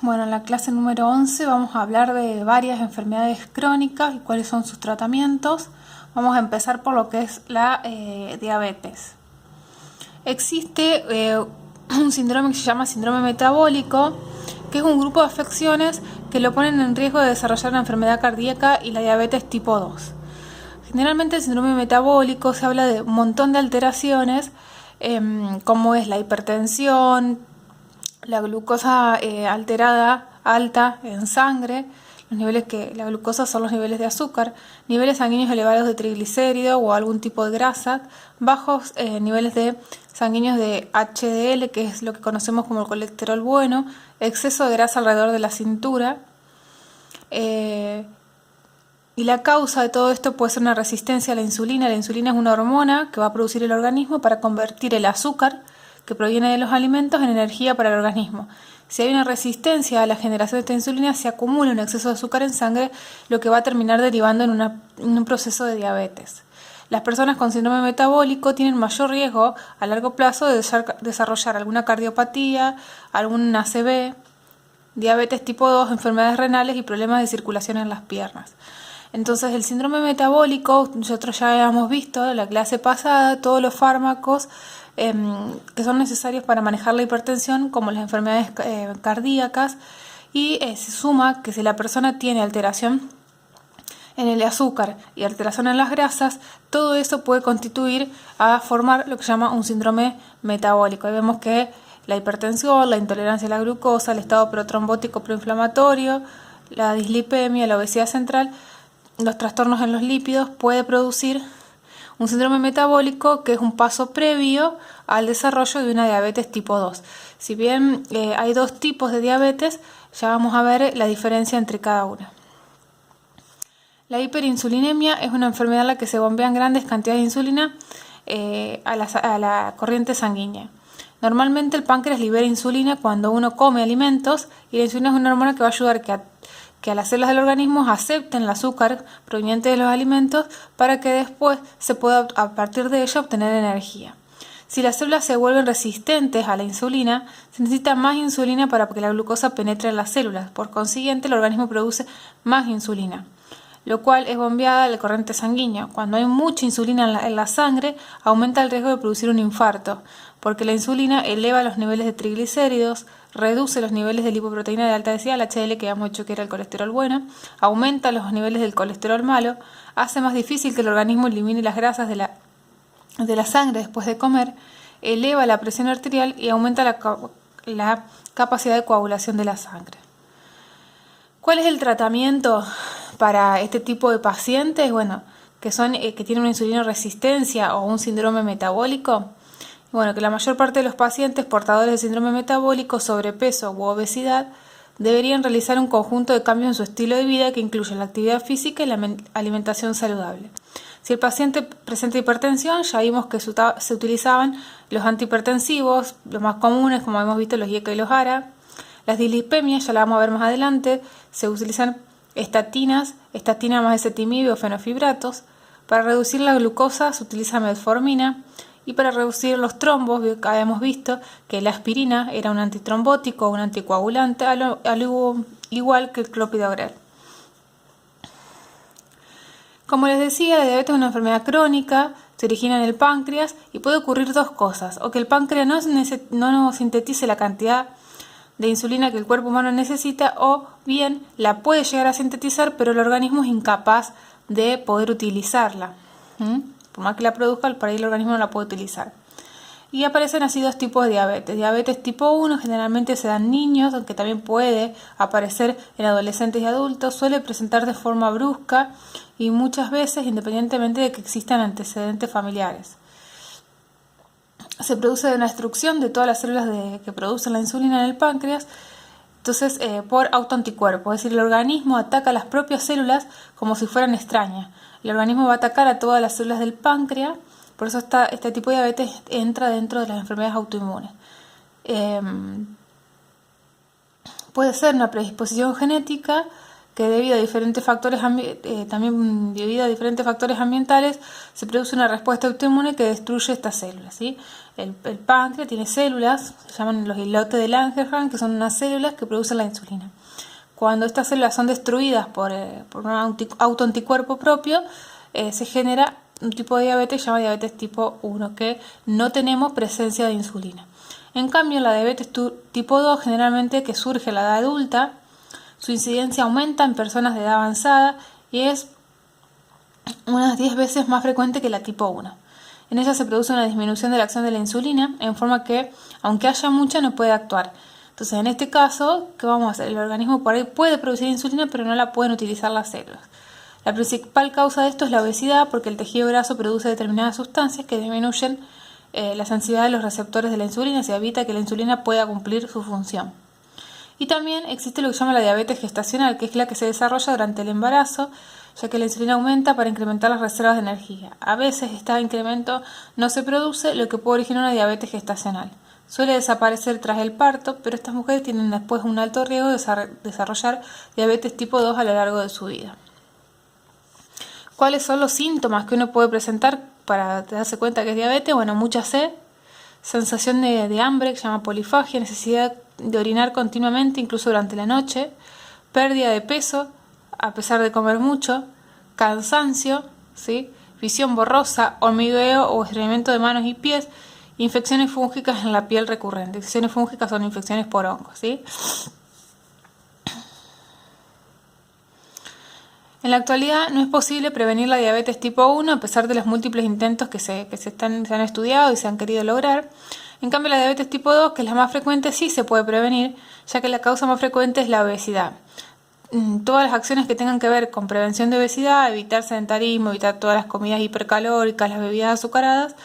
Bueno, en la clase número 11 vamos a hablar de varias enfermedades crónicas y cuáles son sus tratamientos. Vamos a empezar por lo que es la diabetes. Existe un síndrome que se llama síndrome metabólico, que es un grupo de afecciones que lo ponen en riesgo de desarrollar una enfermedad cardíaca y la diabetes tipo 2. Generalmente el síndrome metabólico se habla de un montón de alteraciones, como es la hipertensión, la glucosa alterada, alta en sangre, la glucosa son los niveles de azúcar, niveles sanguíneos elevados de triglicéridos o algún tipo de grasa, bajos niveles de sanguíneos de HDL, que es lo que conocemos como el colesterol bueno, exceso de grasa alrededor de la cintura. Y la causa de todo esto puede ser una resistencia a la insulina. La insulina es una hormona que va a producir el organismo para convertir el azúcar que proviene de los alimentos en energía para el organismo. Si hay una resistencia a la generación de esta insulina, se acumula un exceso de azúcar en sangre, lo que va a terminar derivando en un proceso de diabetes. Las personas con síndrome metabólico tienen mayor riesgo a largo plazo de desarrollar alguna cardiopatía, algún ACV, diabetes tipo 2, enfermedades renales y problemas de circulación en las piernas. Entonces, el síndrome metabólico, nosotros ya habíamos visto en la clase pasada todos los fármacos que son necesarios para manejar la hipertensión, como las enfermedades cardíacas, y se suma que si la persona tiene alteración en el azúcar y alteración en las grasas, todo eso puede constituir a formar lo que se llama un síndrome metabólico. Ahí vemos que la hipertensión, la intolerancia a la glucosa, el estado protrombótico proinflamatorio, la dislipemia, la obesidad central, los trastornos en los lípidos puede producir un síndrome metabólico, que es un paso previo al desarrollo de una diabetes tipo 2. Si bien hay dos tipos de diabetes, ya vamos a ver la diferencia entre cada una. La hiperinsulinemia es una enfermedad en la que se bombean grandes cantidades de insulina a la corriente sanguínea. Normalmente el páncreas libera insulina cuando uno come alimentos, y la insulina es una hormona que va a ayudar que a las células del organismo acepten el azúcar proveniente de los alimentos para que después se pueda a partir de ella obtener energía. Si las células se vuelven resistentes a la insulina, se necesita más insulina para que la glucosa penetre en las células. Por consiguiente, el organismo produce más insulina, lo cual es bombeada a la corriente sanguínea. Cuando hay mucha insulina en la sangre, aumenta el riesgo de producir un infarto, porque la insulina eleva los niveles de triglicéridos, reduce los niveles de lipoproteína de alta densidad, el HDL, que habíamos dicho que era el colesterol bueno, aumenta los niveles del colesterol malo, hace más difícil que el organismo elimine las grasas de la sangre después de comer, eleva la presión arterial y aumenta la capacidad de coagulación de la sangre. ¿Cuál es el tratamiento para este tipo de pacientes? Bueno, que tienen una insulinoresistencia o un síndrome metabólico. Bueno, que la mayor parte de los pacientes portadores de síndrome metabólico, sobrepeso u obesidad deberían realizar un conjunto de cambios en su estilo de vida que incluyen la actividad física y la alimentación saludable. Si el paciente presenta hipertensión, ya vimos que se utilizaban los antihipertensivos, los más comunes, como hemos visto, los IECA y los ARA. Las dislipemias, ya la vamos a ver más adelante, se utilizan estatinas más ezetimibe o fenofibratos. Para reducir la glucosa se utiliza metformina. Y para reducir los trombos, habíamos visto que la aspirina era un antitrombótico o un anticoagulante, al igual que el clopidogrel. Como les decía, la diabetes es una enfermedad crónica, se origina en el páncreas y puede ocurrir dos cosas: o que el páncreas no sintetice la cantidad de insulina que el cuerpo humano necesita, o bien la puede llegar a sintetizar, pero el organismo es incapaz de poder utilizarla. Por más que la produzca, por ahí el organismo no la puede utilizar. Y aparecen así dos tipos de diabetes. Diabetes tipo 1 generalmente se da en niños, aunque también puede aparecer en adolescentes y adultos. Suele presentar de forma brusca y muchas veces independientemente de que existan antecedentes familiares. Se produce de una destrucción de todas las células que producen la insulina en el páncreas, entonces por autoanticuerpos, es decir, el organismo ataca a las propias células como si fueran extrañas. El organismo va a atacar a todas las células del páncreas, por eso este tipo de diabetes entra dentro de las enfermedades autoinmunes. Puede ser una predisposición genética, que debido a diferentes factores ambientales se produce una respuesta autoinmune que destruye estas células, ¿sí? El páncreas tiene células, se llaman los islotes de Langerhans, que son unas células que producen la insulina. Cuando estas células son destruidas por un autoanticuerpo propio, se genera un tipo de diabetes llamado diabetes tipo 1, que no tenemos presencia de insulina. En cambio, la diabetes tipo 2, generalmente que surge a la edad adulta, su incidencia aumenta en personas de edad avanzada y es unas 10 veces más frecuente que la tipo 1. En ella se produce una disminución de la acción de la insulina, en forma que, aunque haya mucha, no puede actuar. Entonces, en este caso, ¿qué vamos a hacer? El organismo por ahí puede producir insulina, pero no la pueden utilizar las células. La principal causa de esto es la obesidad, porque el tejido graso produce determinadas sustancias que disminuyen la sensibilidad de los receptores de la insulina y evita que la insulina pueda cumplir su función. Y también existe lo que se llama la diabetes gestacional, que es la que se desarrolla durante el embarazo, ya que la insulina aumenta para incrementar las reservas de energía. A veces este incremento no se produce, lo que puede originar una diabetes gestacional. Suele desaparecer tras el parto, pero estas mujeres tienen después un alto riesgo de desarrollar diabetes tipo 2 a lo largo de su vida. ¿Cuáles son los síntomas que uno puede presentar para darse cuenta que es diabetes? Bueno, mucha sed, sensación de hambre, que se llama polifagia, necesidad de orinar continuamente, incluso durante la noche, pérdida de peso, a pesar de comer mucho, cansancio, ¿sí? Visión borrosa, hormigueo o estreñimiento de manos y pies, infecciones fúngicas en la piel recurrente. Infecciones fúngicas son infecciones por hongos, ¿sí? En la actualidad no es posible prevenir la diabetes tipo 1 a pesar de los múltiples intentos que se han estudiado y se han querido lograr. En cambio, la diabetes tipo 2, que es la más frecuente, sí se puede prevenir, ya que la causa más frecuente es la obesidad. Todas las acciones que tengan que ver con prevención de obesidad, evitar sedentarismo, evitar todas las comidas hipercalóricas, las bebidas azucaradas,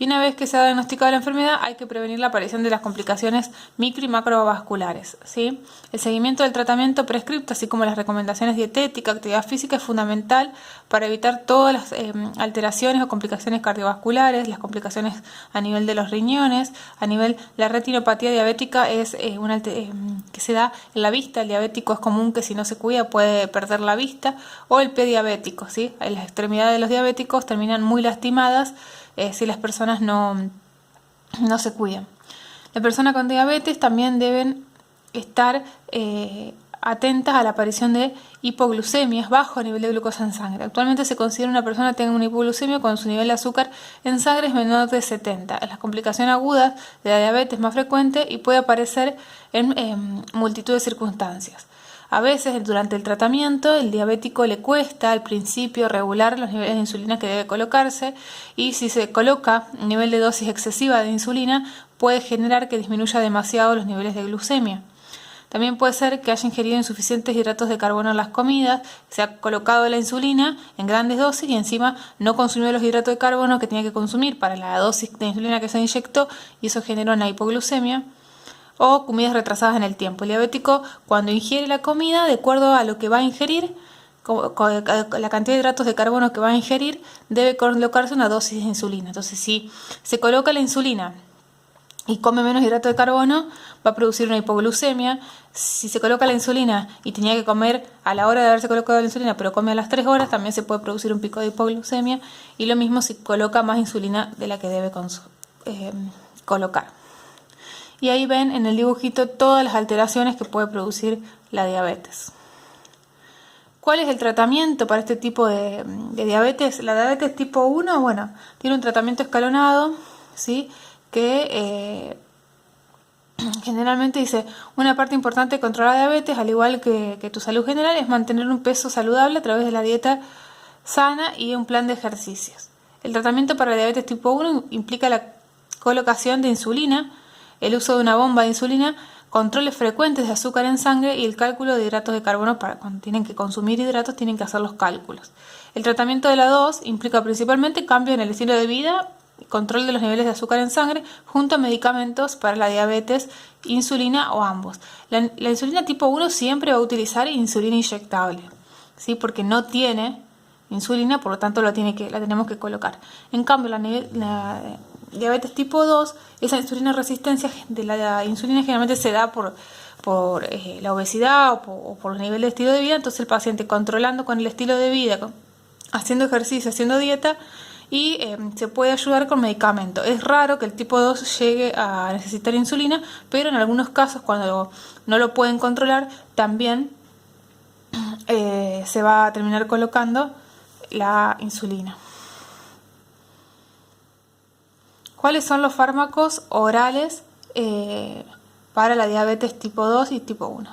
y una vez que se ha diagnosticado la enfermedad hay que prevenir la aparición de las complicaciones micro y macrovasculares, ¿sí? El seguimiento del tratamiento prescripto, así como las recomendaciones dietéticas, actividad física, es fundamental para evitar todas las alteraciones o complicaciones cardiovasculares, las complicaciones a nivel de los riñones, a nivel de la retinopatía diabética es que se da en la vista. El diabético es común que si no se cuida puede perder la vista, o el pie diabético, ¿sí? Las extremidades de los diabéticos terminan muy lastimadas si las personas no se cuidan. Las personas con diabetes también deben estar atentas a la aparición de hipoglucemias, bajo nivel de glucosa en sangre. Actualmente se considera una persona tenga una hipoglucemia cuando su nivel de azúcar en sangre es menor de 70. La complicación aguda de la diabetes es más frecuente y puede aparecer en multitud de circunstancias. A veces, durante el tratamiento, el diabético le cuesta al principio regular los niveles de insulina que debe colocarse, y si se coloca un nivel de dosis excesiva de insulina, puede generar que disminuya demasiado los niveles de glucemia. También puede ser que haya ingerido insuficientes hidratos de carbono en las comidas, se ha colocado la insulina en grandes dosis y encima no consumió los hidratos de carbono que tenía que consumir para la dosis de insulina que se inyectó, y eso generó una hipoglucemia. O comidas retrasadas en el tiempo. El diabético, cuando ingiere la comida, de acuerdo a lo que va a ingerir, la cantidad de hidratos de carbono que va a ingerir, debe colocarse una dosis de insulina. Entonces, si se coloca la insulina y come menos hidratos de carbono, va a producir una hipoglucemia. Si se coloca la insulina y tenía que comer a la hora de haberse colocado la insulina, pero come a las 3 horas, también se puede producir un pico de hipoglucemia. Y lo mismo si coloca más insulina de la que debe colocar. Y ahí ven en el dibujito todas las alteraciones que puede producir la diabetes. ¿Cuál es el tratamiento para este tipo de diabetes? La diabetes tipo 1, bueno, tiene un tratamiento escalonado, ¿sí? Que generalmente dice, una parte importante de controlar la diabetes, al igual que tu salud general, es mantener un peso saludable a través de la dieta sana y un plan de ejercicios. El tratamiento para la diabetes tipo 1 implica la colocación de insulina, el uso de una bomba de insulina, controles frecuentes de azúcar en sangre y el cálculo de hidratos de carbono. Para cuando tienen que consumir hidratos tienen que hacer los cálculos. El tratamiento de la 2 implica principalmente cambios en el estilo de vida, control de los niveles de azúcar en sangre, junto a medicamentos para la diabetes, insulina o ambos. La insulina tipo 1 siempre va a utilizar insulina inyectable, ¿sí? Porque no tiene insulina, por lo tanto la tenemos que colocar. En cambio, la diabetes tipo 2, esa insulina resistencia de la insulina generalmente se da por la obesidad o por el nivel de estilo de vida. Entonces el paciente, controlando con el estilo de vida, haciendo ejercicio, haciendo dieta, y se puede ayudar con medicamento. Es raro que el tipo 2 llegue a necesitar insulina, pero en algunos casos, cuando no lo pueden controlar, también se va a terminar colocando la insulina. ¿Cuáles son los fármacos orales para la diabetes tipo 2 y tipo 1?